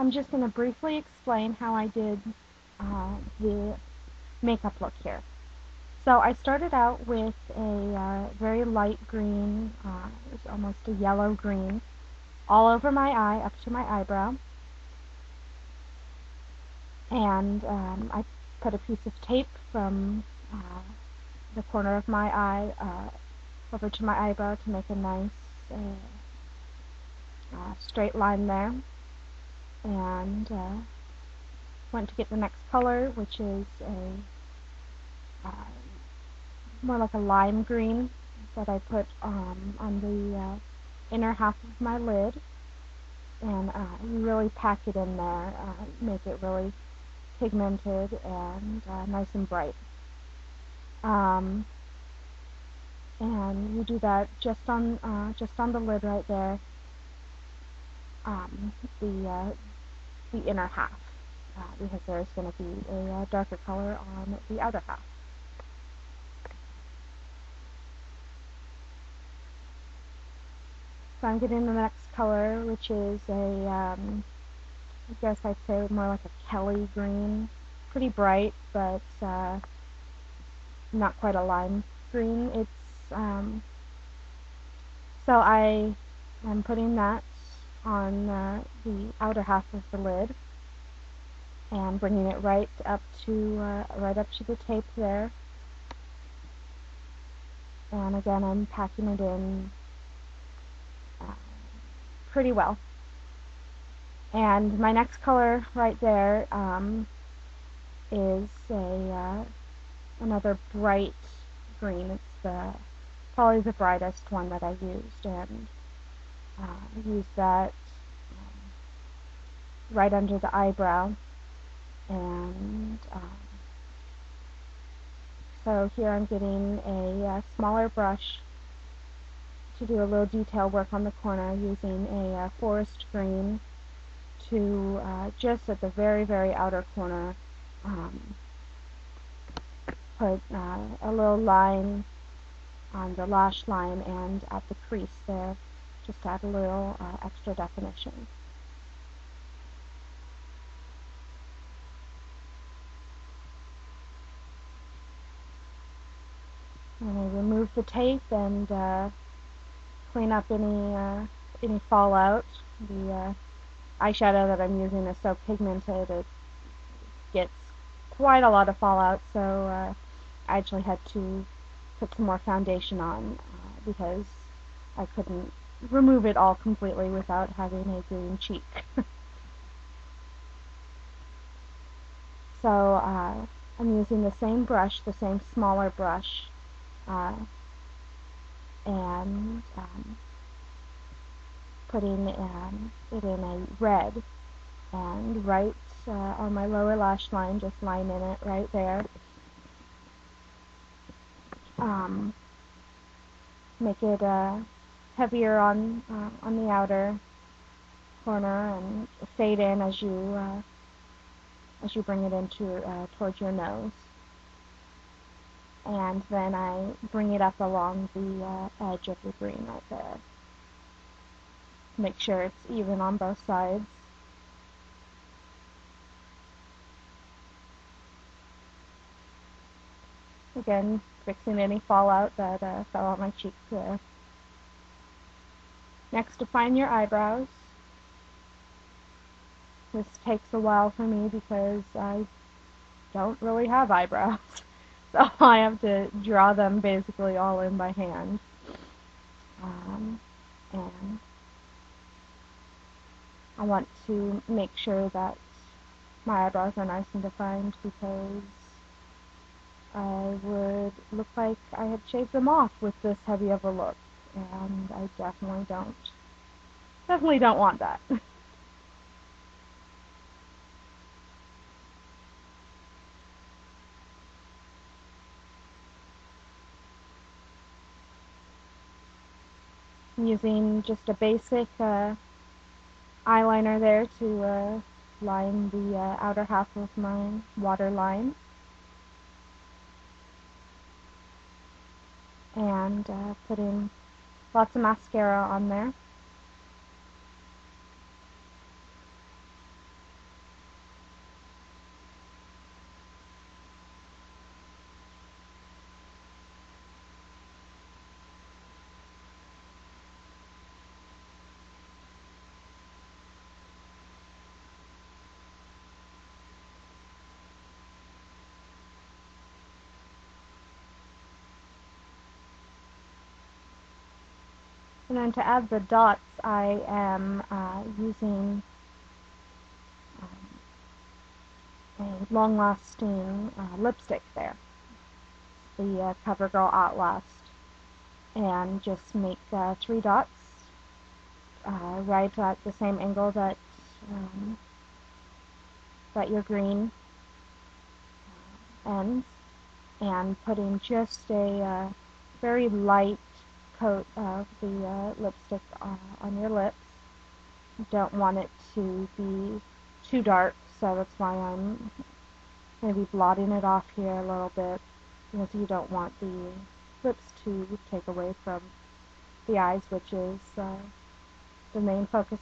I'm just going to briefly explain how I did the makeup look here. So I started out with a very light green, it's almost a yellow green, all over my eye up to my eyebrow. And I put a piece of tape from the corner of my eye over to my eyebrow to make a nice straight line there. And went to get the next color, which is a more like a lime green that I put on the inner half of my lid, and you really pack it in there, make it really pigmented and nice and bright. And you do that just on the lid right there, the inner half, because there's going to be a darker color on the outer half. So I'm getting the next color, which is I guess I'd say more like a Kelly green. Pretty bright, but not quite a lime green. It's so I am putting that on the outer half of the lid and bringing it right up to the tape there. And again, I'm packing it in pretty well. And my next color right there is another bright green. It's probably the brightest one that I used, and I used that right under the eyebrow. And so here I'm getting a smaller brush to do a little detail work on the corner, using a forest green to just at the very, very outer corner put a little line on the lash line and at the crease there, just to add a little extra definition. And I remove the tape and clean up any fallout. The eyeshadow that I'm using is so pigmented it gets quite a lot of fallout, so I actually had to put some more foundation on because I couldn't remove it all completely without having a green cheek. So I'm using the same brush, the same smaller brush, and putting it in a red, and right on my lower lash line, just line in it right there. Make it heavier on the outer corner, and fade in as you bring it into towards your nose. And then I bring it up along the edge of the green right there. Make sure it's even on both sides. Again, fixing any fallout that fell on my cheek there. Next, define your eyebrows. This takes a while for me because I don't really have eyebrows. So I have to draw them basically all in by hand. And I want to make sure that my eyebrows are nice and defined, because I would look like I had shaved them off with this heavy of a look, and I definitely don't want that. I'm using just a basic eyeliner there to line the outer half of my waterline, and putting lots of mascara on there. And then to add the dots, I am using a long-lasting lipstick there, the CoverGirl Outlast, and just make 3 dots right at the same angle that that your green ends, and putting just a very light coat of the lipstick on your lips. You don't want it to be too dark, so that's why I'm maybe blotting it off here a little bit, because you don't want the lips to take away from the eyes, which is the main focus